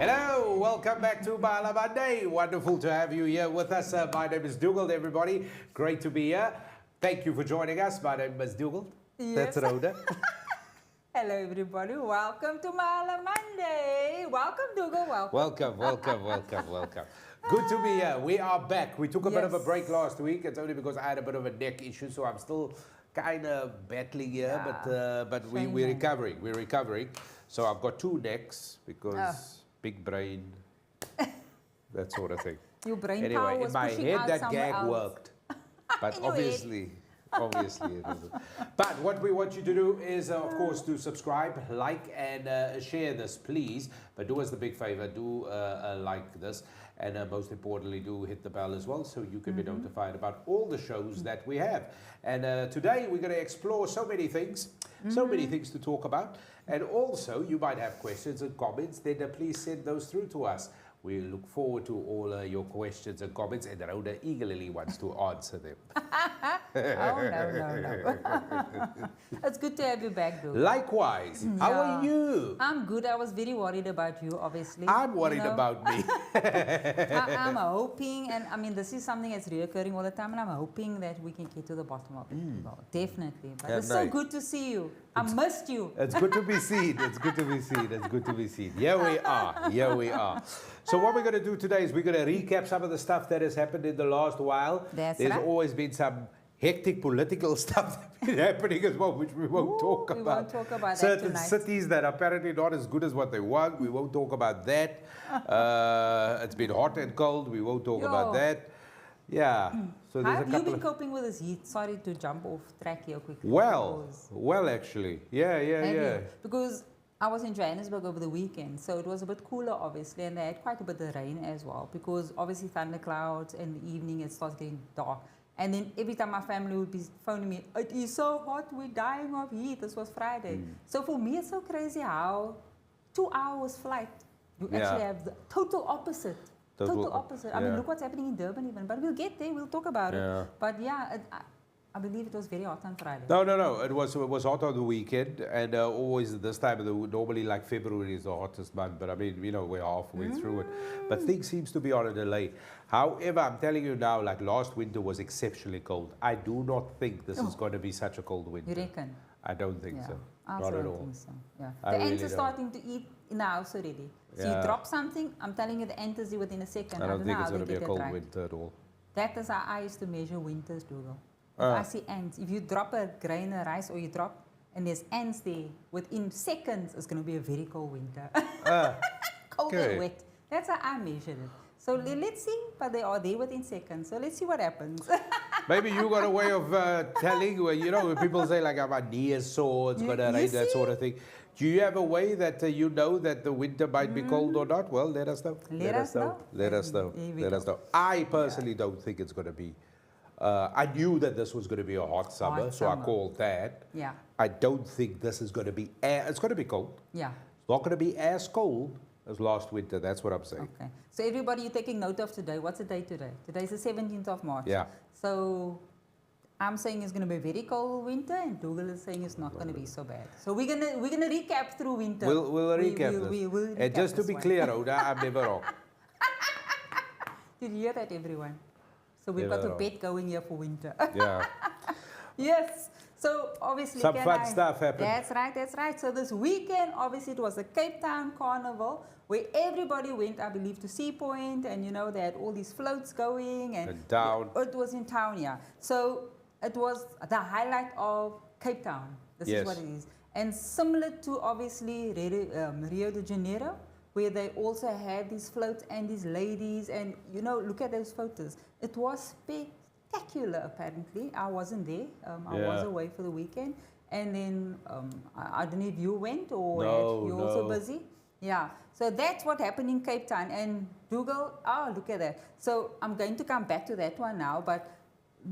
Hello, welcome back to Mahala Monday. Wonderful to have you here with us. My name is Dugald, everybody. Great to be here. Thank you for joining us. My name is Dugald. Yes. That's Rhoda. Hello, everybody. Welcome to Mahala Monday. Welcome, Dugald. Welcome. Good to be here. We are back. We took a bit of a break last week. It's only because I had a bit of a neck issue, so I'm still kind of battling here, but we're recovering. We're recovering. So I've got two necks because big brain, that sort of thing. Your brain power was in my pushing head, out that somewhere gag else. worked. But obviously it isn't. But what we want you to do is, of course, to subscribe, like, and share this, please. But do us the big favor, do like this. And most importantly, do hit the bell as well so you can be notified about all the shows that we have. And today we're going to explore so many things to talk about. And also, you might have questions and comments, then please send those through to us. We look forward to all your questions and comments, and Rhoda eagerly wants to answer them. No. It's good to have you back, Dugald. Likewise. How are you? I'm good. I was very worried about you, obviously. I'm worried about me. I'm hoping, and I mean, this is something that's reoccurring all the time, and I'm hoping that we can get to the bottom of it. Well, definitely. But it's so good to see you. I missed you. It's good to be seen. It's good to be seen. It's good to be seen. Here we are. Here we are. So what we're going to do today is we're going to recap some of the stuff that has happened in the last while. There's always been some hectic political stuff that's been happening as well, which we won't talk about. We won't talk about certain that tonight. cities that are apparently not as good as what they want. We won't talk about that. It's been hot and cold. We won't talk about that. Yeah. So how have you been coping with this heat? Sorry to jump off track here quickly. Well, actually. Yeah. Because I was in Johannesburg over the weekend, so it was a bit cooler, obviously, and they had quite a bit of rain as well, because obviously thunderclouds, and in the evening it starts getting dark. And then every time my family would be phoning me, it is so hot, we're dying of heat. This was Friday. So for me, it's so crazy how 2 hours flight, you actually have the total opposite. Total opposite. I mean, look what's happening in Durban even. But we'll get there. We'll talk about it. But yeah, I believe it was very hot on Friday. No. It was hot on the weekend, and always this time of the normally like February is the hottest month. But I mean, we're halfway through it. But things seems to be on a delay. However, I'm telling you now, like last winter was exceptionally cold. I do not think this is going to be such a cold winter. You reckon? I don't think so. Not at all. Think so. Yeah. The ants are starting to eat in the house already. So you drop something, I'm telling you, the ant is there within a second. I don't think it's going to be a cold winter at all. That is how I used to measure winters, Dugald. If I see ants, if you drop a grain of rice or you drop, and there's ants there, within seconds, it's going to be a very cold winter. Cold and wet. That's how I measured it. So let's see, but they are there within seconds. So let's see what happens. Maybe you got a way of telling, when people say like, my knee is sore, it's going to rain, that sort of thing. Do you have a way that you know that the winter might be cold or not? Well, let us know. Let us know. I personally don't think it's going to be. I knew that this was going to be a hot summer, so I called that. Yeah. I don't think this is going to be, it's going to be cold. Yeah. It's not going to be as cold as last winter, that's what I'm saying. Okay. So everybody, you're taking note of today. What's the date today? Today is the 17th of March. Yeah. So I'm saying it's going to be a very cold winter, and Dugald is saying it's not going to be so bad. So we're gonna recap through winter. We'll recap this. And just to be clear, Rhoda, I'm never wrong. Did you hear that, everyone? So we've got a bet going here for winter. Yeah. Yes. So obviously some fun stuff happened. That's right. So this weekend, obviously, it was the Cape Town Carnival, where everybody went, I believe, to Sea Point, and they had all these floats going, and in town. It was in town, yeah. So it was the highlight of Cape Town. This is what it is. And similar to obviously Rio de Janeiro, where they also had these floats and these ladies, and look at those photos. It was spectacular, apparently. I wasn't there. I was away for the weekend. And then, I don't know if you went or you're also busy. Yeah. So that's what happened in Cape Town. And Dugald, look at that. So I'm going to come back to that one now. But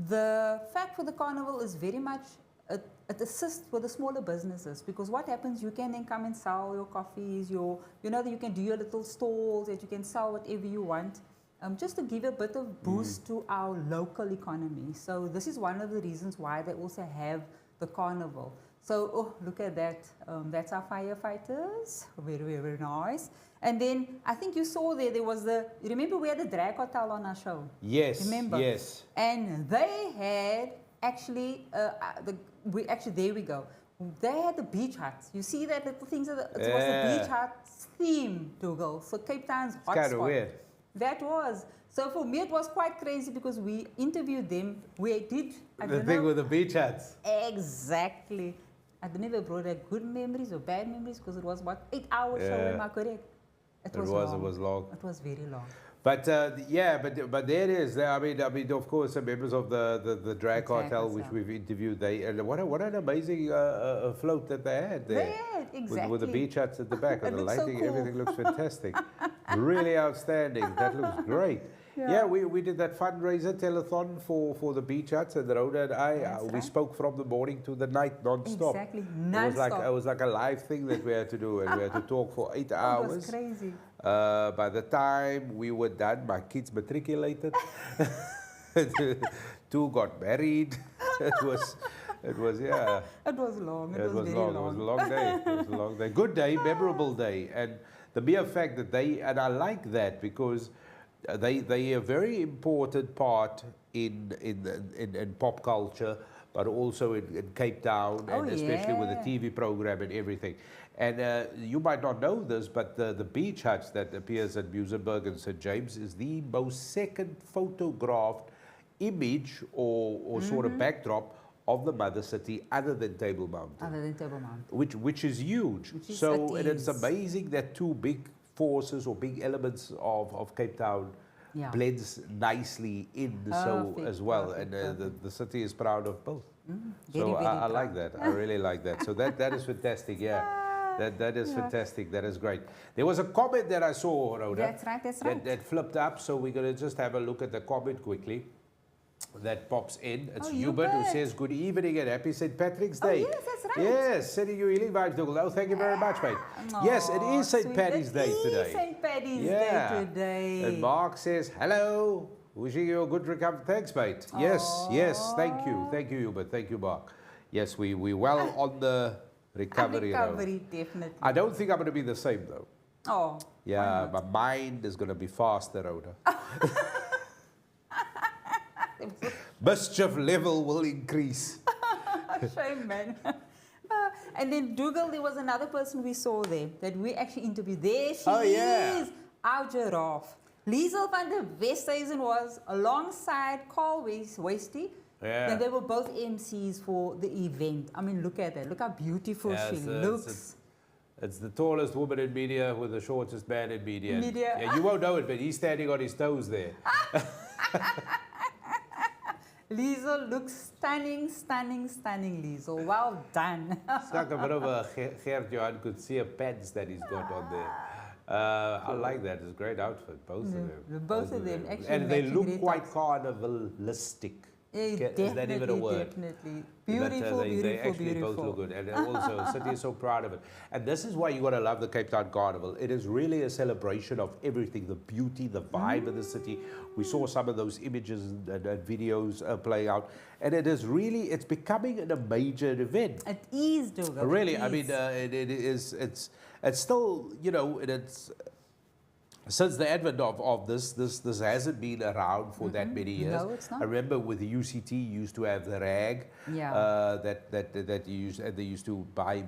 the fact for the carnival is very much, it assists with the smaller businesses. Because what happens, you can then come and sell your coffees, you can do your little stalls, that you can sell whatever you want. Just to give a bit of boost to our local economy. So this is one of the reasons why they also have the carnival. So, oh, look at that. That's our firefighters. Very, very nice. And then I think you saw there was you remember we had the drag hotel on our show? Yes. Remember? Yes. And they had actually, there we go. They had the beach huts. You see that little things, it was the beach huts theme, Dugald. So Cape Town's hotspot. Kind of weird. That was. So for me, it was quite crazy because we interviewed them. We did. The thing with the beach hats. Exactly. I don't know if I brought good memories or bad memories because it was about 8 hours show, am I correct? It was long. It was very long. But but there it is. I mean, of course, the members of the drag cartel, which we've interviewed, what an amazing float that they had there. They had, exactly. With the beach huts at the back and the lighting, so cool. Everything looks fantastic. Really outstanding. That looks great. Yeah, we did that fundraiser telethon for the beach huts, and Rhoda and I, we spoke from the morning to the night non-stop. Exactly, non-stop. It was like a live thing that we had to do, and we had to talk for 8 hours. It was crazy. By the time we were done, my kids matriculated. 2 got married. It was It was long. It was very long. It was a long day. It was a long day. Good day, memorable day, and the mere fact that and I like that because they a very important part in pop culture, but also in Cape Town, and especially with the TV program and everything. And you might not know this, but the beach huts that appears at Muizenberg and St. James is the most second photographed image or sort of backdrop of the mother city other than Table Mountain. Which is huge. It's amazing that 2 big forces or big elements of Cape Town blends nicely in as well. And the city is proud of both. So I like that. I really like that. So that is fantastic, That is fantastic. That is great. There was a comment that I saw, Rhoda. That's right. That flipped up. So we're going to just have a look at the comment quickly. That pops in. It's Hubert who says, good evening and happy St. Patrick's Day. Oh, yes, that's right. Yes, sending you healing vibes, Dugald. Oh, thank you very much, mate. Yes, it is St. Paddy's Day today. It is St. Paddy's Day today. And Mark says, hello. Wishing you a good recovery. Thanks, mate. Yes. Thank you. Thank you, Hubert. Thank you, Mark. Yes, we well on the recovery. Definitely. I don't think I'm going to be the same, though. Oh. Yeah, my mind is going to be faster, Rhoda. Mischief level will increase. Shame, man. And then Dugald, there was another person we saw there that we actually interviewed. There she is, our giraffe. Liesel van der Westhuizen was alongside Carl Wasty. Yeah. And they were both MCs for the event. I mean, look at that. Look how beautiful she looks. It's the tallest woman in media with the shortest man in media. Yeah, you won't know it, but he's standing on his toes there. Liesel looks stunning, Liesel. Well done. It's like a bit of a Gert Johan could see a pants that he's got on there. I like that. It's a great outfit, both of them. Both of them. Actually, and they look quite carnivalistic. Is that even a word? Definitely. Beautiful, they actually both look good. And also, the city is so proud of it. And this is why you got to love the Cape Town Carnival. It is really a celebration of everything, the beauty, the vibe of the city. We saw some of those images and videos playing out. And it is really, it's becoming a major event. It is, Dugald. Really, I mean, it's still, it's... Since the advent of this hasn't been around for that many years. No, it's not. I remember with the UCT, you used to have the rag that you used, and they used to buy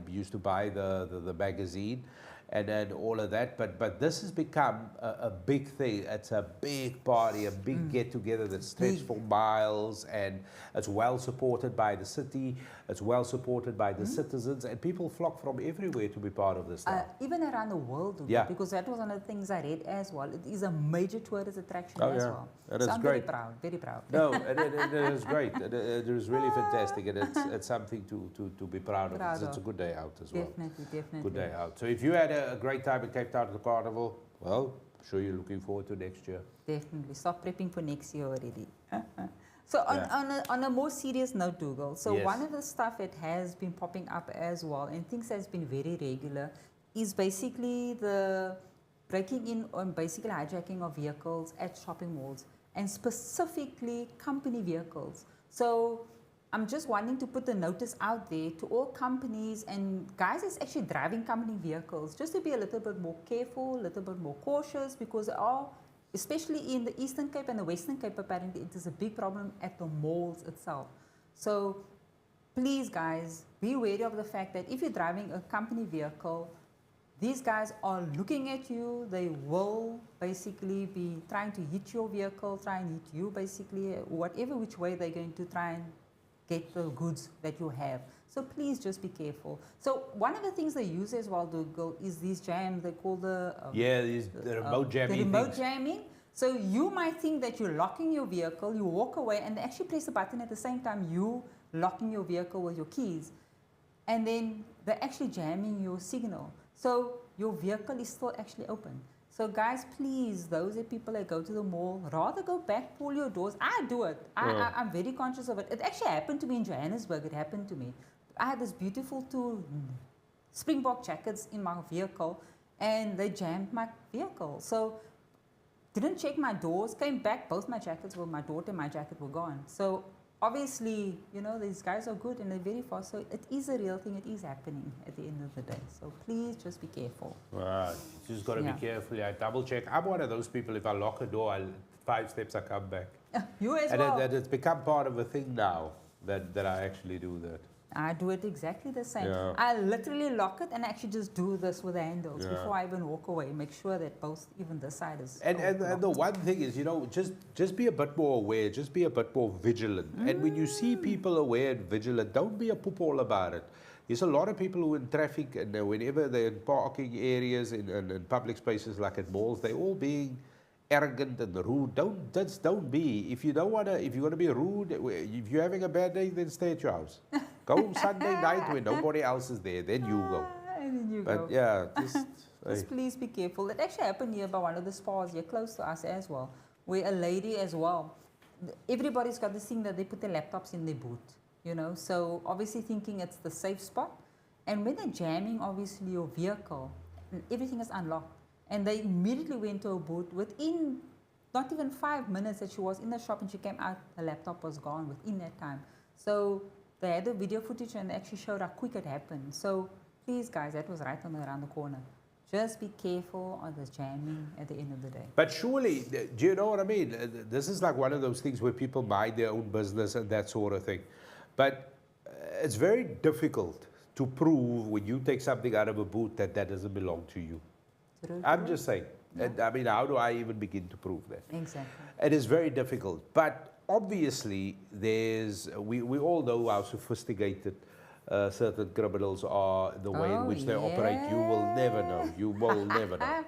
the magazine, and then all of that. But this has become a big thing. It's a big party, a big get together that stretched for miles, and it's well supported by the city. It's well supported by the citizens, and people flock from everywhere to be part of this now. Even around the world, because that was one of the things I read as well. It is a major tourist attraction as well. It is I'm great. Very proud. No, it is great. It is really fantastic, and it's something to be proud of. It's a good day out as well. Definitely. Good day out. So if you had a great time at Cape Town at the Carnival, well, I'm sure you're looking forward to next year. Definitely. Start prepping for next year already. So on a more serious note, Dugald, so one of the stuff that has been popping up as well, and things has been very regular, is basically the breaking in and basically hijacking of vehicles at shopping malls, and specifically company vehicles. So I'm just wanting to put a notice out there to all companies and guys that's actually driving company vehicles, just to be a little bit more careful, a little bit more cautious, because there are, especially in the Eastern Cape and the Western Cape, apparently it is a big problem at the malls itself. So please guys, be wary of the fact that if you're driving a company vehicle, these guys are looking at you. They will basically be trying to hit your vehicle, try and hit you basically, whatever which way they're going to try and get the goods that you have. So please just be careful. So one of the things they use as well, Google, is these jams. They call the the remote jamming. The remote jamming. So you might think that you're locking your vehicle, you walk away, and they actually press the button at the same time you locking your vehicle with your keys, and then they're actually jamming your signal. So your vehicle is still actually open. So guys, please, those are people that go to the mall, rather go back, pull your doors. I do it. I'm very conscious of it. It actually happened to me in Johannesburg. It happened to me. I had this beautiful two Springbok jackets in my vehicle, and they jammed my vehicle. So didn't check my doors, came back, both my jackets were, my daughter and my jacket were gone. So obviously, you know, these guys are good and they're very fast. So it is a real thing. It is happening at the end of the day. So please just be careful. Right. You just got to be careful. Yeah, double check. I'm one of those people, if I lock a door, 5 steps I come back. You as well. And it's become part of a thing now that I actually do that. I do it exactly the same. Yeah. I literally lock it and actually just do this with the handles before I even walk away. Make sure that both, even this side is And the one thing is, you know, just be a bit more aware, just be a bit more vigilant. And when you see people aware and vigilant, don't be a poop-all about it. There's a lot of people who in traffic, and whenever they're in parking areas, in public spaces like at malls, they're all being arrogant and rude. Don't be. If you don't wanna, if you want to be rude, if you're having a bad day, then stay at your house. Go Sunday night when nobody else is there, then you go. And then you But go. yeah, Just please be careful. It actually happened here by one of the spas here close to us as well, where a lady as well, everybody's got this thing that they put their laptops in their boot, you know, so obviously thinking it's the safe spot. And when they're jamming, obviously, your vehicle, everything is unlocked. And they immediately went to a boot. Within not even 5 minutes that she was in the shop and she came out, the laptop was gone within that time. So they had the video footage and they actually showed how quick it happened. So please, guys, that was right around the corner. Just be careful on the jamming at the end of the day. But surely, do you know what I mean? This is like one of those things where people mind their own business and that sort of thing. But it's very difficult to prove when you take something out of a boot that doesn't belong to you. I'm just saying. Yeah. And, I mean, how do I even begin to prove that? Exactly. It is very difficult. But obviously, we all know how sophisticated certain criminals are, the way in which they operate. You will never know. You will never know.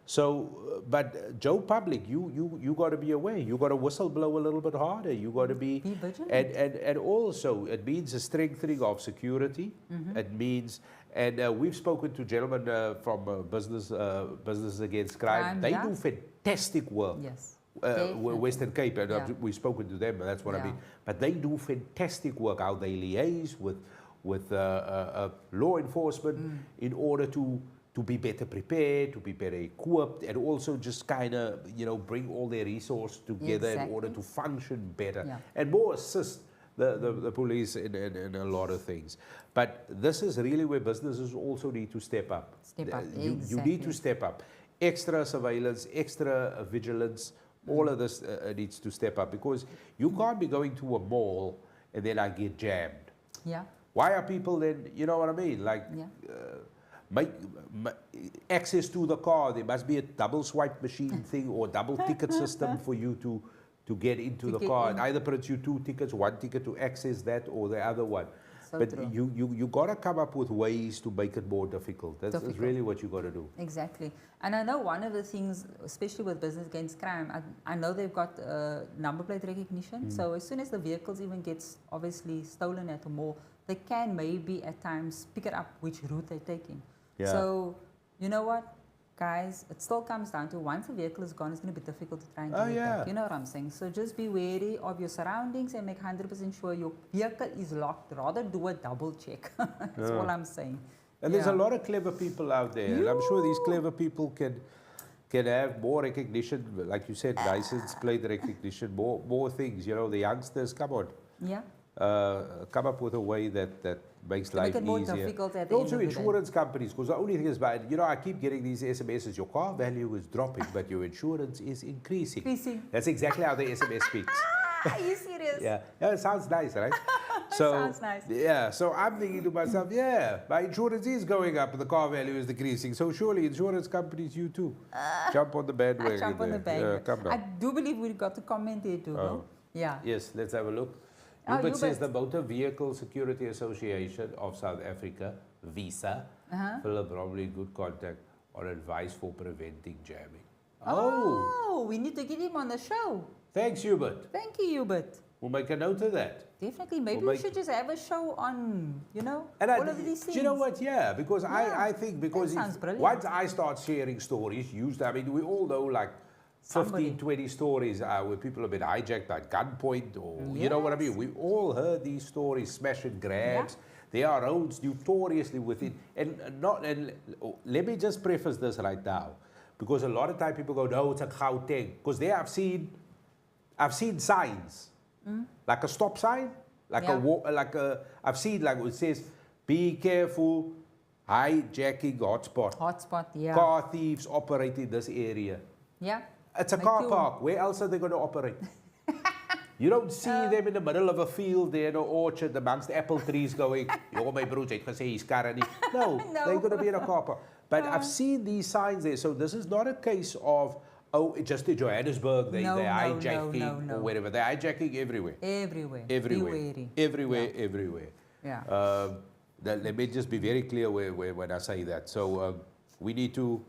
So, but Joe Public, you got to be aware. You got to whistle blow a little bit harder. You got to be vigilant. And also, it means a strengthening of security. It means, and we've spoken to gentlemen from Business Against Crime. They do fantastic work. Yes. Western Cape, and we've spoken to them, and that's what I mean. But they do fantastic work. How they liaise with law enforcement in order to be better prepared, to be better equipped, and also just kind of, you know, bring all their resources together in order to function better and more assist the police in a lot of things. But this is really where businesses also need to step up. You need to step up. Extra surveillance, extra vigilance, all of this needs to step up, because you can't be going to a mall and then I get jammed. Yeah. Why are people then, you know what I mean? Like, make access to the car, there must be a double swipe machine thing or double ticket system for you to get into the car. And either prints you 2 tickets, 1 ticket to access that or the other one. So but you got to come up with ways to make it more difficult. That's really what you got to do. Exactly. And I know one of the things, especially with Business Against Crime, I know they've got number plate recognition. So as soon as the vehicles even gets obviously stolen at the mall, they can maybe at times pick it up which route they're taking. Yeah. So you know what, guys, it still comes down to once the vehicle is gone, it's going to be difficult to try and get it back. You know what I'm saying? So just be wary of your surroundings and make 100% sure your vehicle is locked. Rather do a double check. That's all I'm saying. And there's a lot of clever people out there. And I'm sure these clever people can have more recognition, like you said, license plate recognition, more things. You know, the youngsters, come on. Yeah. come up with a way that makes To life make it more easier. difficult at And the end also of the day. insurance companies, because the only thing is, I keep getting these SMSs, your car value is dropping, but your insurance is increasing. That's exactly how the SMS speaks. Are you serious? Yeah, it sounds nice, right? Sounds nice. Yeah, so I'm thinking to myself, yeah, my insurance is going up, and the car value is decreasing. So surely insurance companies, you too, jump on the bandwagon. I jump on the bandwagon. Yeah, come I down. do believe we got to comment there, Dougal. Yeah. Yes, let's have a look. Oh, Hubert says Hubert. the Motor Vehicle Security Association of South Africa, VISA, Philip, probably good contact or advice for preventing jamming. Oh, we need to get him on the show. Thanks, Hubert. Thank you, Hubert. We'll make a note of that. Definitely. Maybe We'll we should just have a show on, And all of these things. Do you know what? Yeah, because I think because sounds brilliant. once I start sharing stories, we all know like 15, 20 stories where people have been hijacked at gunpoint or, you know what I mean? We all heard these stories, smash and grabs. There are roads notoriously within, and let me just preface this right now, because a lot of time people go, no, it's a Gauteng, because there I've seen signs, like a stop sign, I've seen like it says, be careful, hijacking hotspot. Hotspot, yeah. Car thieves operate in this area. Yeah. It's a car park. Where else are they going to operate? You don't see them in the middle of a field there in an orchard amongst apple trees going, yo, my broers het gesê he's car nie. No, they're going to be in a car park. But I've seen these signs there. So this is not a case of, just in Johannesburg, they're hijacking or wherever. They're hijacking everywhere. Everywhere. Yeah. Let me just be very clear when I say that. So we need to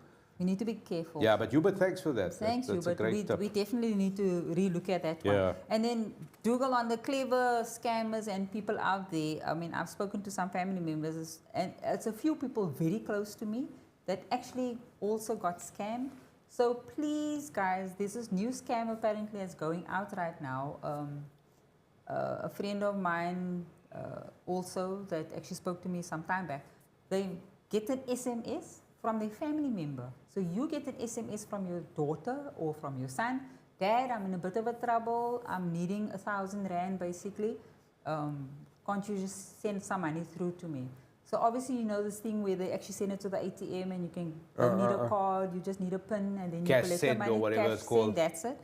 be careful. Yeah, but Hubert, thanks for that. Thanks, that's Hubert. A great tip. We definitely need to relook at that one. And then Dougal, on the clever scammers and people out there. I mean, I've spoken to some family members, and it's a few people very close to me that actually also got scammed. So please, guys, there's this new scam apparently that's going out right now. A friend of mine also that actually spoke to me some time back, they get an SMS from their family member. So you get an SMS from your daughter or from your son, Dad, I'm in a bit of a trouble, I'm needing 1,000 Rand basically. Can't you just send some money through to me? So obviously, this thing where they actually send it to the ATM and you don't need a card, you just need a PIN and then you collect the money, or whatever it's called. That's it.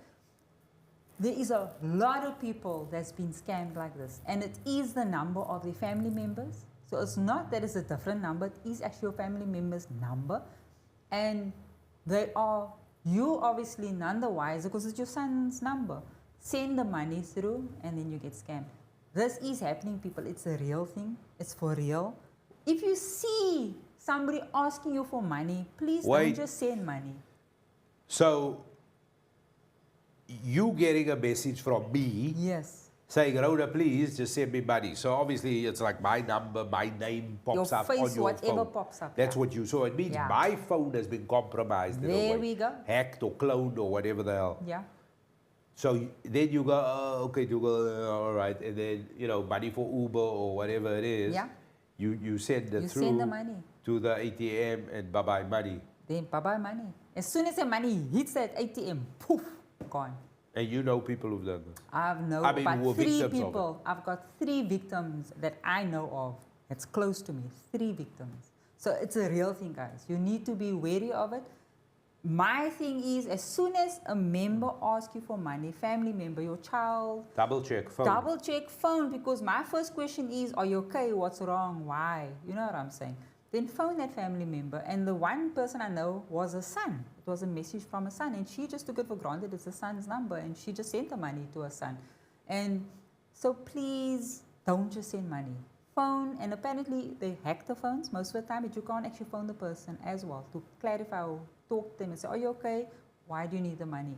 There is a lot of people that's been scammed like this, and it is the number of their family members. So it's not that it's a different number, it is actually your family member's number. And you obviously none the wiser because it's your son's number. Send the money through and then you get scammed. This is happening, people. It's a real thing. It's for real. If you see somebody asking you for money, please don't just send money. So, you getting a message from me saying, Rhoda, please just send me money. So obviously it's like my number, my name pops up on your phone. Whatever pops up. That's what you saw. It means my phone has been compromised in a way. There we go. Hacked or cloned or whatever the hell. Yeah. So then you go, okay, you go, all right. And then, money for Uber or whatever it is. Yeah. You send it through send the money to the ATM and bye-bye money. Then bye-bye money. As soon as the money hits that ATM, poof, gone. And you know people who've done this? About 3 people. I've got 3 victims that I know of. That's close to me. 3 victims. So it's a real thing, guys. You need to be wary of it. My thing is, as soon as a member asks you for money, family member, your child, double check phone. Double check phone, because my first question is, are you okay? What's wrong? Why? You know what I'm saying? Then phone that family member. And the one person I know was a son. It was a message from a son. And she just took it for granted. It's a son's number. And she just sent the money to her son. And so please don't just send money. Phone. And apparently they hack the phones most of the time. But you can't actually phone the person as well to clarify or talk to them and say, are you okay? Why do you need the money?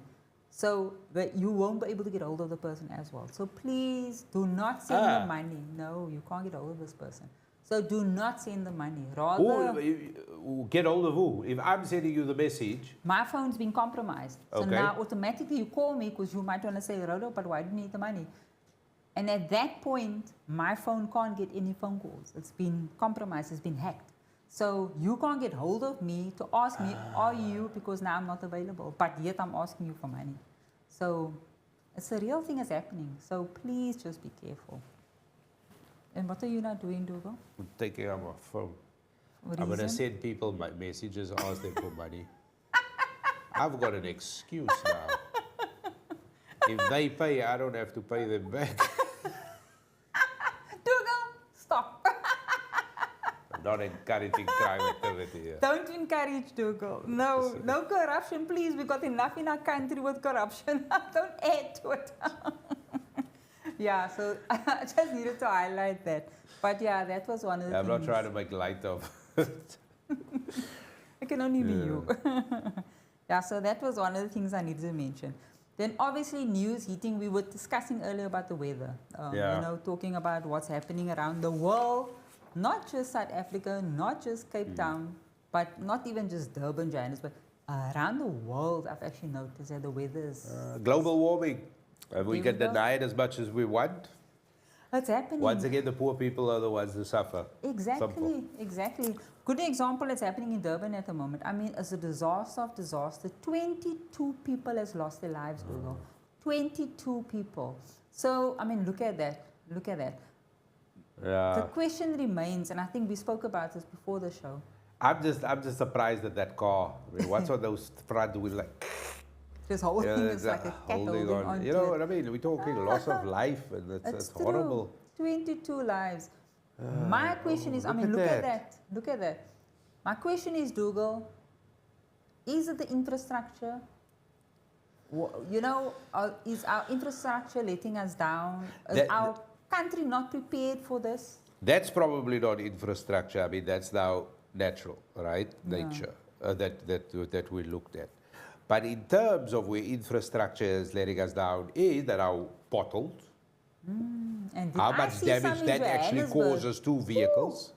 So that you won't be able to get hold of the person as well. So please do not send the money. No, you can't get hold of this person. So do not send the money. Rather, get hold of who? If I'm sending you the message. My phone's been compromised. So now automatically you call me because you might want to say, Rhoda, but why do you need the money? And at that point, my phone can't get any phone calls. It's been compromised. It's been hacked. So you can't get hold of me to ask me, are you, because now I'm not available. But yet I'm asking you for money. So it's a real thing that's happening. So please just be careful. And what are you not doing, Dougal? I'm taking out my phone. What I'm going to reason? send people my messages, ask them for money. I've got an excuse now. If they pay, I don't have to pay them back. Dougal, stop. I'm not encouraging crime activity here. Don't encourage Dougal. No, no corruption, please. We got enough in our country with corruption. Don't add to it. Yeah, so I just needed to highlight that. But yeah, that was one of the I'm things. not trying to make light of. It can only be you. Yeah, so that was one of the things I needed to mention. Then obviously news heating, we were discussing earlier about the weather. Yeah. You know, talking about what's happening around the world, not just South Africa, not just Cape Town, but not even just Durban, Johannesburg. Around the world, I've actually noticed that the weather is... Global warming. We Here can we go. deny it as much as we want. It's happening. Once again, the poor people are the ones who suffer. Exactly, Simple. exactly. Good example that's happening in Durban at the moment. I mean, it's a disaster of disaster. 22 people has lost their lives, Google. 22 people. So, I mean, look at that. Look at that. Yeah. The question remains, and I think we spoke about this before the show. I'm just surprised at that car. I mean, what's on those front wheels like? This whole thing is it's, like a cat holding on You to know it. what I mean? We're talking loss of life, and it's True. horrible. 22 lives. My question is, I mean, look at that. Look at that. My question is, Dougal, is it the infrastructure? You know, is our infrastructure letting us down? Is our country not prepared for this? That's probably not infrastructure. I mean, that's now natural, right? Yeah. Nature that we looked at. But in terms of where infrastructure is letting us down, is that our potholes, And how I much see damage some in that actually Johannesburg. causes to vehicles.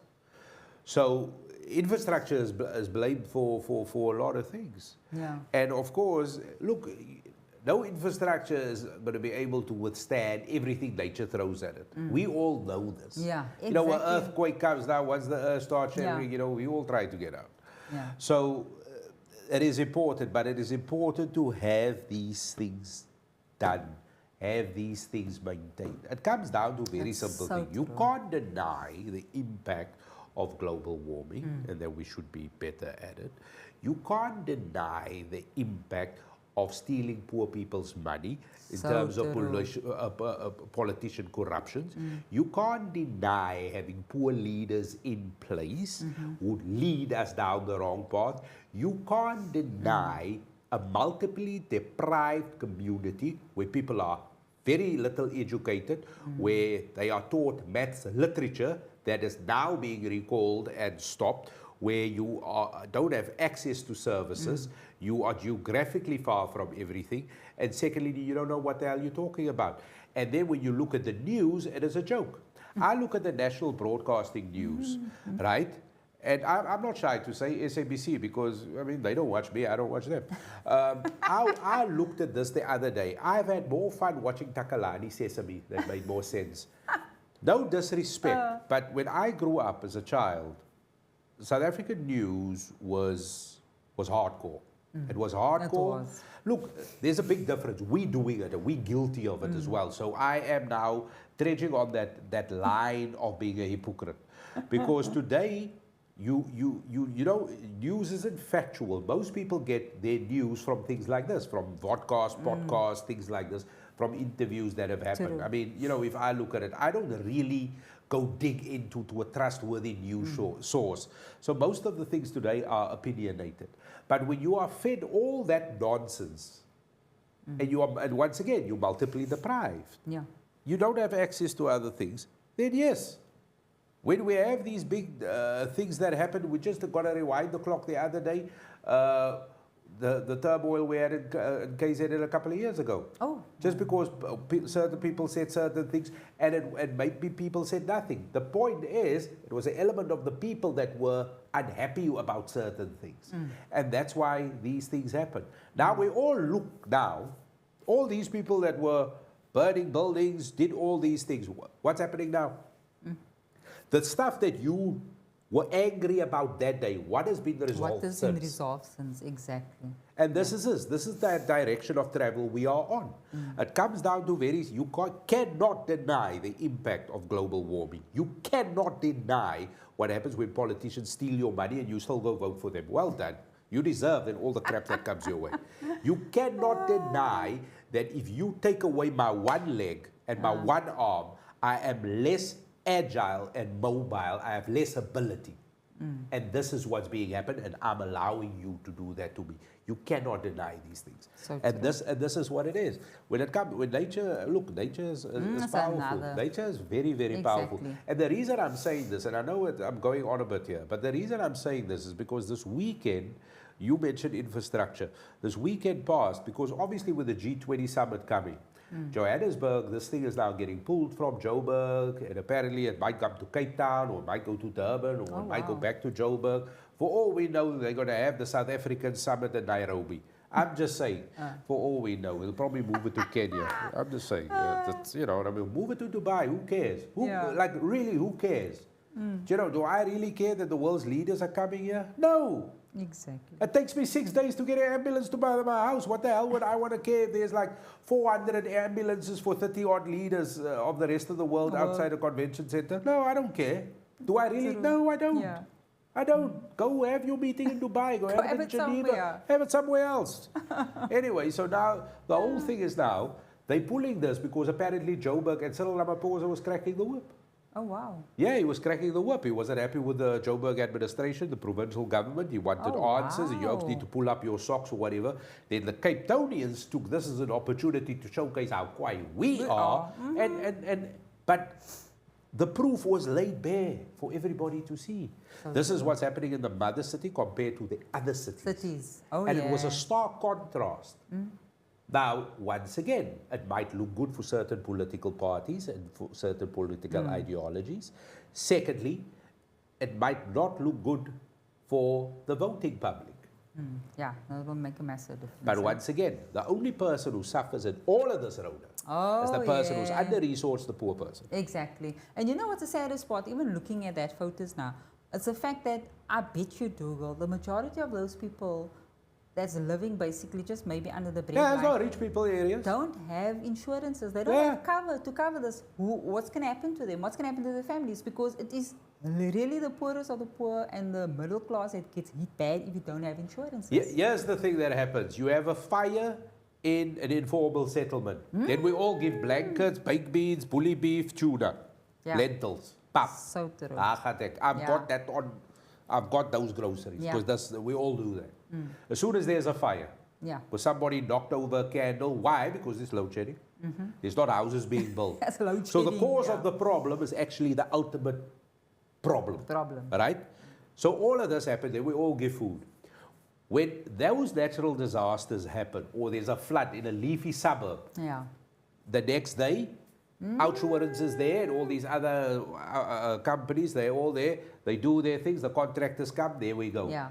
So infrastructure is blamed for a lot of things. Yeah. And of course, look, no infrastructure is going to be able to withstand everything nature throws at it. We all know this. Yeah, You know, when exactly. earthquake comes down, once the earth starts Yeah. shattering, you know, we all try to get out. Yeah. So it is important, but it is important to have these things done, have these things maintained. It comes down to a very That's simple so thing. You true. can't deny the impact of global warming and that we should be better at it. You can't deny the impact of stealing poor people's money in So terms of true. politician corruptions. You can't deny having poor leaders in place who lead us down the wrong path. You can't deny a multiply deprived community where people are very little educated, where they are taught maths literature that is now being recalled and stopped, where you don't have access to services, you are geographically far from everything, and secondly, you don't know what the hell you're talking about. And then when you look at the news, it is a joke. I look at the national broadcasting news, right? And I'm not shy to say SABC because, I mean, they don't watch me, I don't watch them. I looked at this the other day. I've had more fun watching Takalani Sesame. That made more sense. No disrespect, but when I grew up as a child, South African news was hardcore. It was hardcore. was. Look, there's a big difference. We doing it, and we guilty of it as well. So I am now trudging on that line of being a hypocrite, because today you know, news isn't factual. Most people get their news from things like this, from vodcasts, podcasts, things like this, from interviews that have happened. True. I mean, you know, if I look at it, I don't really go dig into a trustworthy news source. So most of the things today are opinionated. But when you are fed all that nonsense, and once again, you're multiply deprived, Yeah. you don't have access to other things, then yes. When we have these big things that happen, we just got to rewind the clock the other day, the turmoil we had in KZN a couple of years ago. Oh. Just because certain people said certain things and maybe people said nothing. The point is, it was an element of the people that were unhappy about certain things. And that's why these things happen. Now we all look now, all these people that were burning buildings, did all these things. What's happening now? The stuff that you were angry about that day. What has been the result What has been resolved since, exactly. And this is the direction of travel we are on. It comes down to you cannot deny the impact of global warming. You cannot deny what happens when politicians steal your money and you still go vote for them. Well done. You deserve then all the crap that comes your way. You cannot deny that if you take away my one leg and my one arm, I am less agile and mobile. I have less ability. And this is what's being happened, and I'm allowing you to do that to me. You cannot deny these things. So and this is what it is. When nature, look, nature is powerful. Nature is very, very powerful. And the reason I'm saying this, and I know I'm going on a bit here, but the reason I'm saying this is because this weekend, you mentioned infrastructure. This weekend passed because obviously with the G20 summit coming, Johannesburg, this thing is now getting pulled from Joburg, and apparently it might come to Cape Town, or it might go to Durban, or it might go back to Joburg. For all we know, they're going to have the South African summit in Nairobi. I'm just saying, for all we know, we'll probably move it to Kenya. I'm just saying, you know what I mean? Move it to Dubai, who cares? Like, really, who cares? Do I really care that the world's leaders are coming here? No. Exactly. It takes me 6 days to get an ambulance to my house. What the hell would I want to care if there's like 400 ambulances for 30 odd leaders of the rest of the world outside a convention center? No, I don't care. Do I really? No, I don't. Yeah. I don't. Go have your meeting in Dubai. Go have it in Geneva. Somewhere. Have it somewhere else. Anyway, so now the whole thing is now they're pulling this because apparently Joburg and Cyril Ramaphosa was cracking the whip. Oh, wow. Yeah, he was cracking the whip. He wasn't happy with the Joburg administration, the provincial government. He wanted answers. You don't need to pull up your socks or whatever. Then the Cape Townians took this as an opportunity to showcase how quiet we are. But the proof was laid bare for everybody to see. So this is what's happening in the mother city compared to the other cities. And it was a stark contrast. Now, once again, it might look good for certain political parties and for certain political ideologies. Secondly, it might not look good for the voting public. Yeah, that will make a massive difference. But once again, the only person who suffers in all of this, Rhoda, is the person who's under-resourced, the poor person. Exactly. And you know what's the saddest part? Even looking at that photos now, it's the fact that I bet you, Dugald, the majority of those people that's living basically just maybe under the bread line. Yeah, it's rich people areas. Don't have insurances. They don't have cover to cover this. What's going to happen to them? What's going to happen to their families? Because it is really the poorest of the poor and the middle class that gets hit bad if you don't have insurances. Here's the thing that happens. You have a fire in an informal settlement. Then we all give blankets, baked beans, bully beef, tuna, lentils, pap. So true. I've got those groceries because we all do that. As soon as there's a fire, because somebody knocked over a candle, why? Because there's load shedding. There's not houses being built. So the cause of the problem is actually the ultimate problem. Right? So all of this happened, then we all give food. When those natural disasters happen, or there's a flood in a leafy suburb, the next day, Outsurance is there, and all these other companies, they're all there. They do their things. The contractors come. There we go.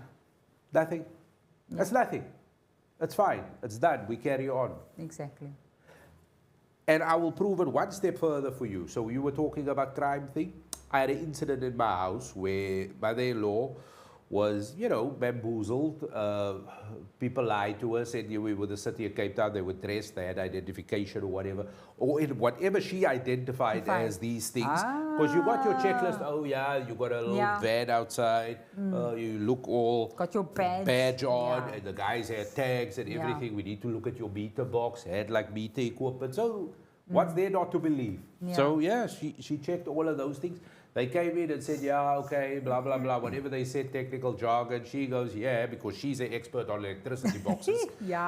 Nothing. That's nothing. It's fine. It's done. We carry on. Exactly. And I will prove it one step further for you. So you were talking about crime thing. I had an incident in my house where mother-in-law was, bamboozled. People lied to us, said we were the city of Cape Town, they were dressed, they had identification or whatever. Or in whatever she identified as these things. Because you got your checklist, you got a little van outside, you look all... Got your badge on, and the guys had tags and everything. We need to look at your meter box, had like meter equipment. So what's there not to believe? So she checked all of those things. They came in and said, okay, blah, blah, blah, whatever they said, technical jargon. She goes, because she's an expert on electricity boxes.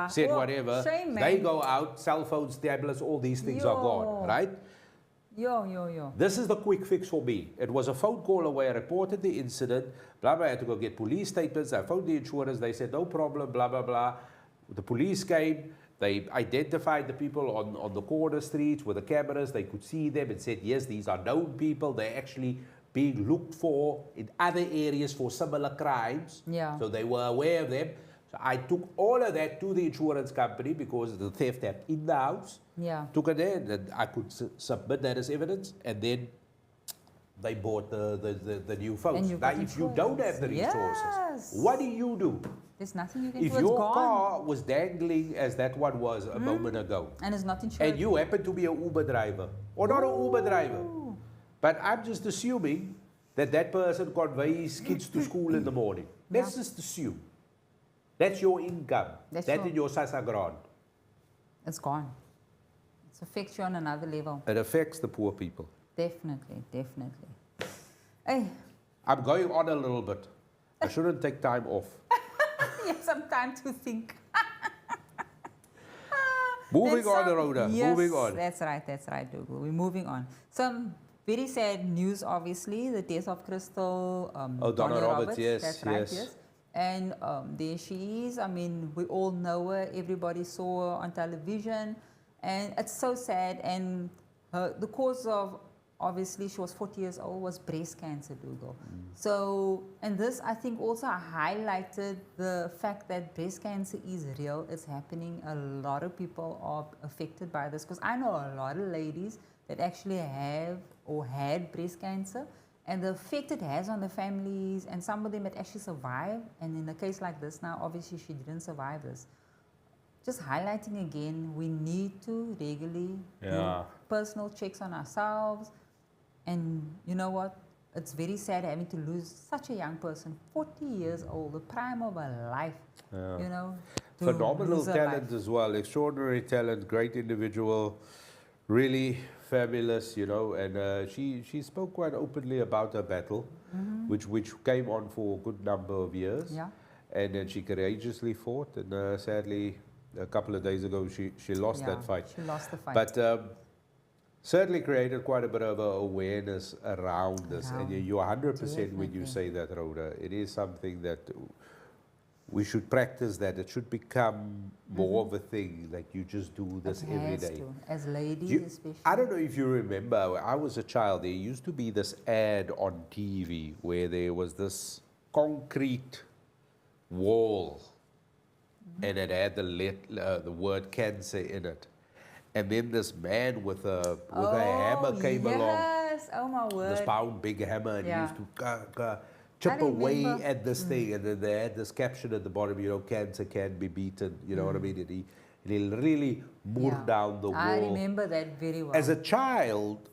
Said whatever. Shame, they go out, cell phones, tablets, all these things are gone, right? This is the quick fix for me. It was a phone call away. I reported the incident. Blah, blah. I had to go get police statements. I phoned the insurance. They said, no problem, blah, blah, blah. The police came. They identified the people on the corner streets with the cameras. They could see them and said, yes, these are known people. They're actually being looked for in other areas for similar crimes. So they were aware of them. So I took all of that to the insurance company because the theft happened in the house. Took it there and I could submit that as evidence. And then they bought the new phones. Now, got if you don't have the resources, yes. what do? There's nothing you can If do. your It's gone. car was dangling as that one was a moment ago, And it's not insured. and you happen to be an Uber driver, or not an Uber driver, Ooh. but I'm just assuming that that person conveys his kids to school in the morning. Let's just assume. That's your income. That's in your sasagran. It's gone. It affects you on another level. It affects the poor people. Definitely, definitely. Hey, I'm going on a little bit. I shouldn't take time off. you have some time to think. Moving on, Rhoda. Yes, Moving on. That's right, Dougal. We're moving on. Some very sad news, obviously, the death of Crystal Donna Roberts, yes, that's right, yes. yes. And there she is. I mean, we all know her. Everybody saw her on television. And it's so sad. And the cause of, obviously, she was 40 years old, was breast cancer, Dougal. So, and this, I think, also highlighted the fact that breast cancer is real. It's happening. A lot of people are affected by this. Because I know a lot of ladies that actually have or had breast cancer. And the effect it has on the families, and some of them had actually survived. And in a case like this now, obviously she didn't survive this. Just highlighting again, we need to regularly do personal checks on ourselves. And you know what? It's very sad having to lose such a young person, 40 years old, the prime of her life, you know. Phenomenal talent as well, extraordinary talent, great individual, really fabulous, you know. And she spoke quite openly about her battle, which came on for a good number of years. Yeah. And then she courageously fought, and sadly, a couple of days ago, she lost that fight. She lost the fight. But certainly created quite a bit of awareness around this. And you're 100% when you say that, Rhoda. It is something that we should practice, that it should become more of a thing, like you just do this every day. As ladies especially. I don't know if you remember, when I was a child, there used to be this ad on TV where there was this concrete wall and it had the word cancer in it. And then this man with a hammer came along. Yes, oh my word. This pound big hammer, and he used to chip away at this thing. And then they had this caption at the bottom, you know, cancer can be beaten. You know what I mean? And he really moved down the wall. I remember that very well. As a child,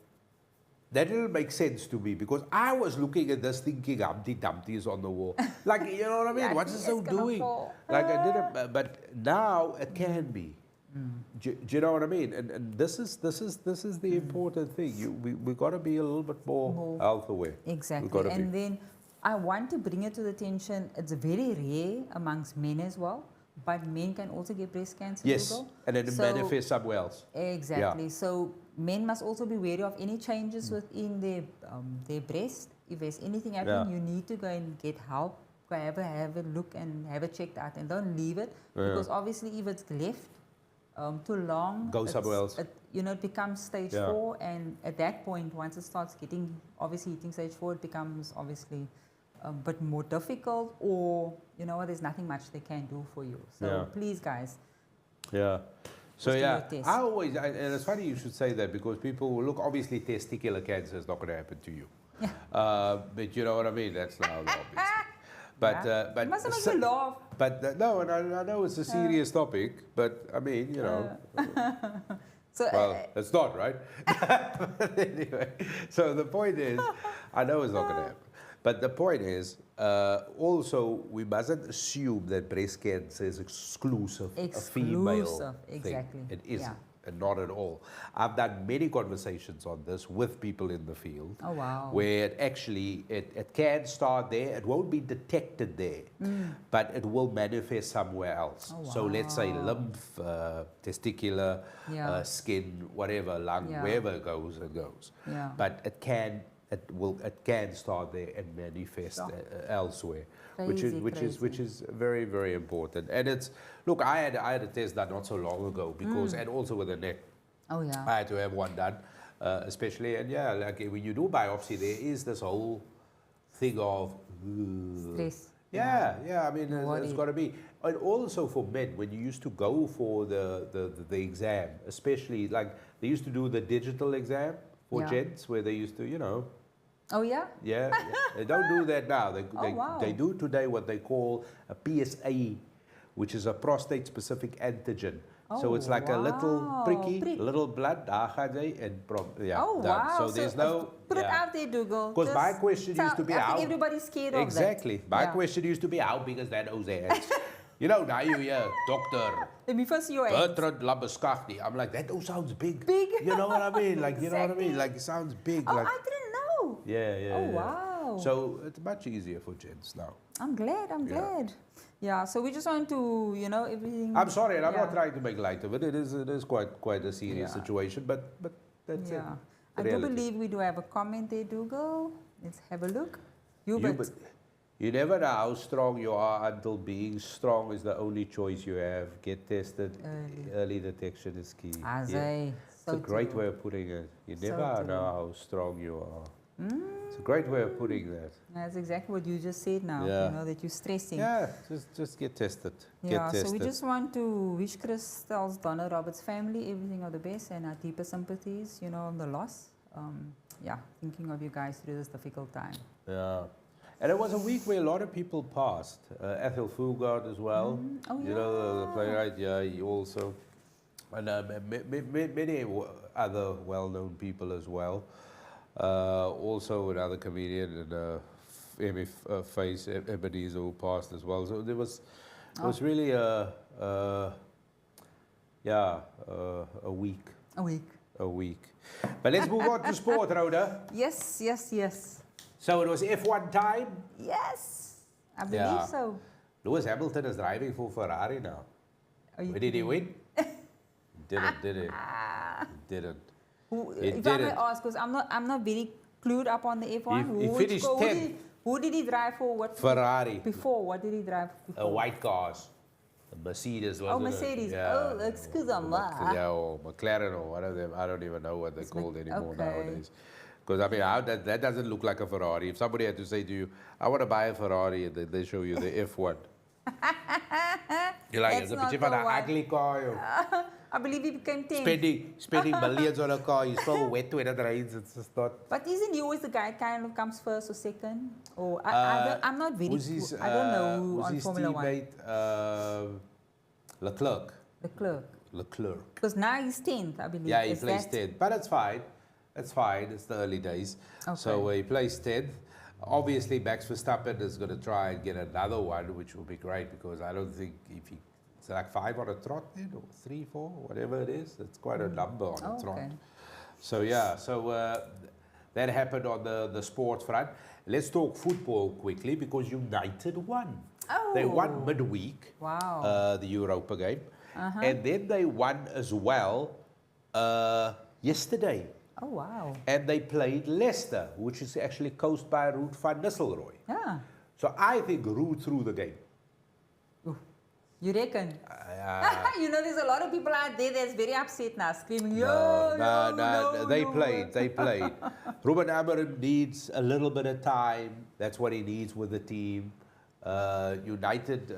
that didn't make sense to me because I was looking at this thinking Humpty Dumpty is on the wall. Like, you know what I mean? What's this so doing? Like I didn't, but now it can be. Do you know what I mean? And this is the important thing. We got to be a little bit more health aware. Exactly. And then I want to bring it to the attention. It's very rare amongst men as well, but men can also get breast cancer. Yes, and then it manifests somewhere else. Exactly. Yeah. So men must also be wary of any changes within their breast. If there's anything happening, you need to go and get help. Go have a look and have it checked out, and don't leave it because obviously if it's left too long, go somewhere else. It becomes stage 4, and at that point, once it starts hitting stage 4, it becomes obviously a bit more difficult, or there's nothing much they can do for you. So please, guys. Yeah. So I always, and it's funny you should say that because people will look. Obviously, testicular cancer is not going to happen to you. Yeah. But you know what I mean. That's not obvious. But it must make you laugh. But no, and I know it's a serious topic, but I mean, So, well, it's not, right? But anyway, so the point is, I know it's not going to happen. But the point is, also, we mustn't assume that breast cancer is exclusive a female exactly. thing. It isn't. And not at all. I've done many conversations on this with people in the field. Oh, wow. Where it can start there. It won't be detected there, but it will manifest somewhere else. Oh, wow. So let's say lymph, testicular, skin, whatever, lung, wherever it goes, it goes. Yeah. But it can start there and manifest elsewhere. Which is very, very important. And it's, look, I had a test done not so long ago because, and also with the neck. Oh yeah. I had to have one done, especially, and like when you do biopsy, there is this whole thing of stress. Yeah. I mean, it's got to be. And also for men, when you used to go for the exam, especially like they used to do the digital exam for gents, where they used to, Oh, yeah? Yeah, yeah. They don't do that now. Wow. They do today what they call a PSA, which is a prostate-specific antigen. So Oh, it's like a little wow. pricky, Prick. little blood, and yeah, Oh, done. wow. So there's no, put it yeah. out there, Dougal. Because my Just question used to be I how... think everybody's scared of that. Exactly. My Yeah. question used to be, how big is that nose ants? You know, now you hear Dr. Let me first see your hands. Bertrand Labuschagne. I'm like, that sounds big. Big. You know what I mean? Like, you know what I Exactly. mean? Like, it sounds big. Oh, like, I didn't know. yeah, yeah. Oh, yeah. wow. So it's much easier for gents now. I'm glad. I'm Yeah. glad. Yeah, so we just want to, everything. I'm sorry, and I'm yeah. not trying to make light of it. It is quite a serious Yeah. situation, but that's it. Yeah. I The do reality. believe we do have a comment there, Dougal. Let's have a look. But you never know how strong you are until being strong is the only choice you have. Get tested. Early detection is key. Azay. It's a great way of putting it. You So never true. know how strong you are. It's a great way of putting that. That's exactly what you just said now, Yeah. that you're stressing. Yeah, just get tested. Yeah, Get tested. so we just want to wish Crystal's Donna Roberts family everything of the best and our deepest sympathies, on the loss. Thinking of you guys through this difficult time. Yeah. And it was a week where a lot of people passed. Ethel Fugard as well. Oh, You know, the playwright, yeah, he also. And many other well-known people as well. Also another comedian and Face Ebenezer who passed as well. So there was, it was really a week. A week. A week. But let's move on to sport, Rhoda. Yes, yes, yes. So it was F1 time. Yes, I believe Yeah. so. Lewis Hamilton is driving for Ferrari now. Are you Where did he kidding? win? Didn't, did he? Didn't. He If I may didn't. ask, because I'm not very clued up on the F1. He finished 10th. Who did he drive for? What Ferrari. before? What did he drive before? White cars. A Mercedes, wasn't it? Mercedes. Yeah. Oh, excuse me. Yeah, or McLaren or one of them. I don't even know what they're called anymore okay. nowadays. Because, I mean, that doesn't look like a Ferrari. If somebody had to say to you, I want to buy a Ferrari, and they show you the F1. You're like, it's a That's bit not of an the one. ugly car. I believe he became 10th. Spending millions on a car, you so wet when it rains, it's just not... But isn't he always the guy kind of comes first or second? Or I'm not very. Who's his, I don't know who who's on his Formula One. teammate? Leclerc. Leclerc. Because now he's 10th, I believe. Yeah, he Is plays that- 10th. But it's fine. It's fine. It's the early days. Okay. So he plays 10th. Obviously, Max Verstappen is going to try and get another one, which will be great because I don't think if he... It's like 5 on a trot then, or 3, 4, whatever it is. It's quite a number on a trot. Okay. So, yeah. So that happened on the sport front. Let's talk football quickly because United won. Oh. They won midweek. Wow. The Europa game. And then they won as well yesterday. Oh, wow. And they played Leicester, which is actually coached by Ruud van Nistelrooy. Yeah. So I think Ruud threw the game. Ooh. You reckon? There's a lot of people out there that's very upset now, screaming, no, They played. Ruben Amorim needs a little bit of time. That's what he needs with the team. United,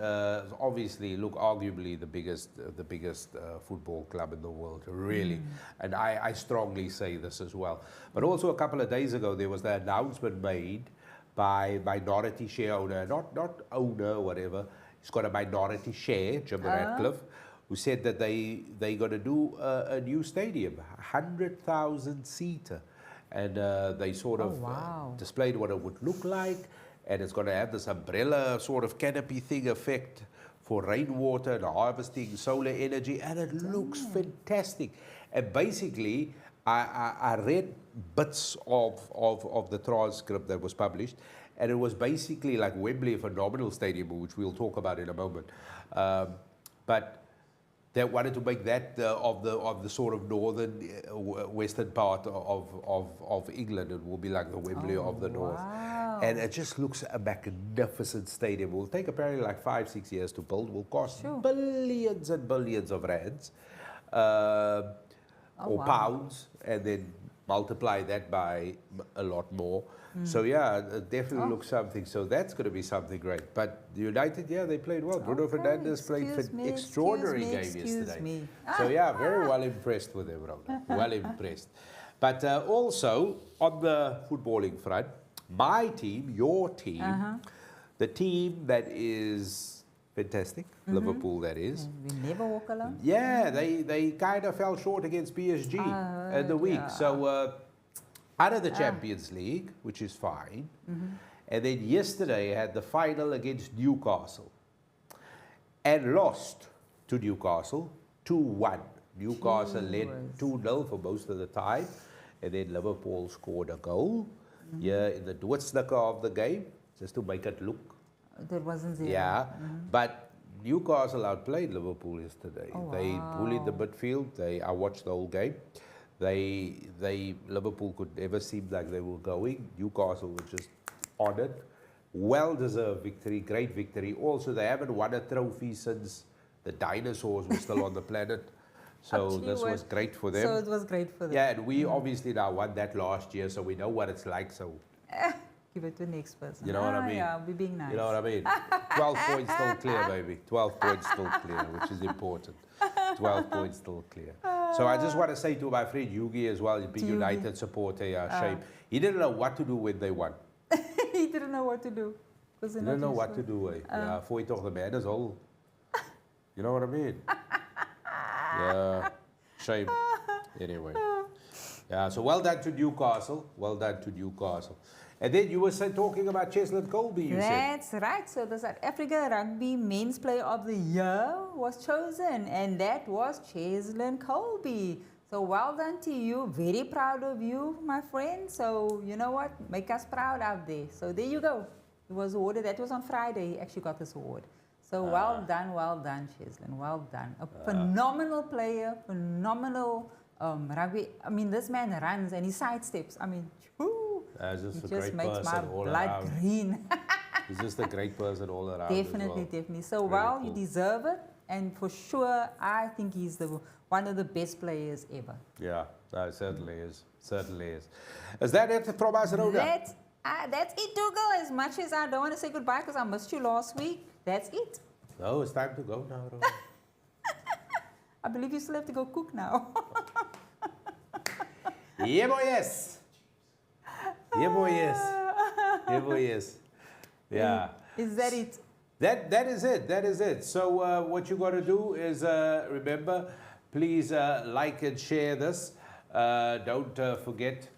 obviously, look, arguably the biggest football club in the world, really. And I strongly say this as well. But also a couple of days ago, there was the announcement made by minority share owner, not owner, whatever. He's got a minority share, Jim Ratcliffe, who said that they're going to do a new stadium, 100,000 seater. And they sort of displayed what it would look like. And it's going to have this umbrella sort of canopy thing effect for rainwater and harvesting solar energy. And it looks fantastic. And basically, I read bits of the transcript that was published. And it was basically like Wembley, a phenomenal stadium, which we'll talk about in a moment. But they wanted to make that of the sort of northern, western part of England. It will be like the Wembley of the north. And it just looks a magnificent stadium. It will take apparently like 5-6 years to build. Will cost billions and billions of rands or pounds, and then multiply that by a lot more. So yeah, it definitely looks something. So that's going to be something great. But United, yeah, they played well. Bruno Fernandes played an extraordinary game yesterday. So yeah, very well impressed with them, Rhoda. Well impressed. But also, on the footballing front, my team, your team, the team that is fantastic, Liverpool that is. We never walk alone. Yeah, they kind of fell short against PSG in the week. Yeah. So out of the Champions League, which is fine. And then yesterday had the final against Newcastle. And lost to Newcastle 2-1. Newcastle led 2-0 for most of the time. And then Liverpool scored a goal here in the doorstep of the game, just to make it look. That wasn't there. Yeah, but Newcastle outplayed Liverpool yesterday. Oh, they bullied the midfield. I watched the whole game. Liverpool could never seem like they were going. Newcastle were just on it. Well-deserved victory, great victory. Also, they haven't won a trophy since the dinosaurs were still on the planet. So Actually, this was great for them. So it was great for them. Yeah, and we obviously now won that last year, so we know what it's like. So Give it to the next person. you know what I mean? Yeah, we're being nice. You know what I mean? 12 points still clear, baby. 12 points still clear, which is important. 12 points still clear. So I just want to say to my friend Yugi as well, big United supporter, shame. He didn't know what to do when they won. He didn't know what to do. He didn't know what to do. Yeah, voor je toch de man is all. You know what I mean? Yeah, shame. Anyway. Yeah, so well done to Newcastle. Well done to Newcastle. And then you were talking about Cheslin Colby, you said. That's right. So the South Africa Rugby Men's Player of the Year was chosen, and that was Cheslin Colby. So well done to you. Very proud of you, my friend. So you know what? Make us proud out there. So there you go. It was awarded. That was on Friday. He actually got this award. So well done, Cheslin. Well done. A phenomenal player, phenomenal rugby. I mean, this man runs and he sidesteps. I mean, Just he just makes my blood green. He's just a great person all around. Definitely, definitely. So Really you deserve it. And for sure, I think he's one of the best players ever. Yeah, it certainly is. Certainly is. Is that it from us, Rhoda? That's it, Dougal. As much as I don't want to say goodbye because I missed you last week, that's it. No, it's time to go now, Rhoda. I believe you still have to go cook now. Yeah, boy, yes. Yeah, boy, yes. Yeah, boy, yes. Yeah. Is that it? That is it. That is it. So what you got to do is remember, please like and share this. Don't forget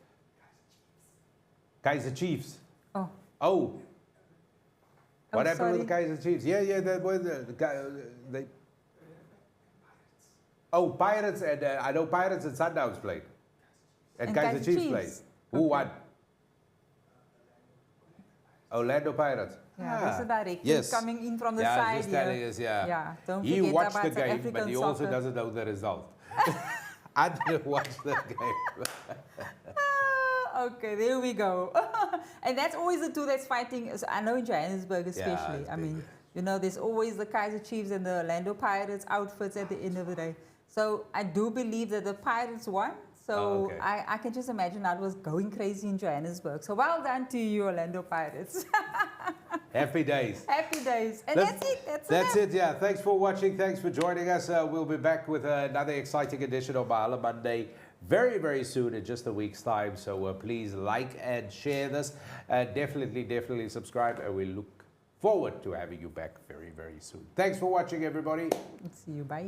Kaiser Chiefs. Oh. What happened with the Kaiser Chiefs? Yeah, that was they. Oh, Pirates and I know Pirates and Sundowns played, and Kaiser Chiefs played. Who won? Orlando Pirates. Yeah, this is directly coming in from the side. Just telling us, Yeah, don't he forget watched about the South game, African but he also doesn't know the result. I didn't watch the game. Okay, there we go. And that's always the two that's fighting. I know in Johannesburg especially. I mean, you know, there's always the Kaiser Chiefs and the Orlando Pirates outfits at the end of the day. So I do believe that the Pirates won. So I can just imagine that was going crazy in Johannesburg. So well done to you, Orlando Pirates. Happy days. Happy days. And that's it. That's it, yeah. Thanks for watching. Thanks for joining us. We'll be back with another exciting edition of Mahala Monday very, very soon in just a week's time. So please like and share this. Definitely subscribe. And we look forward to having you back very, very soon. Thanks for watching, everybody. See you. Bye.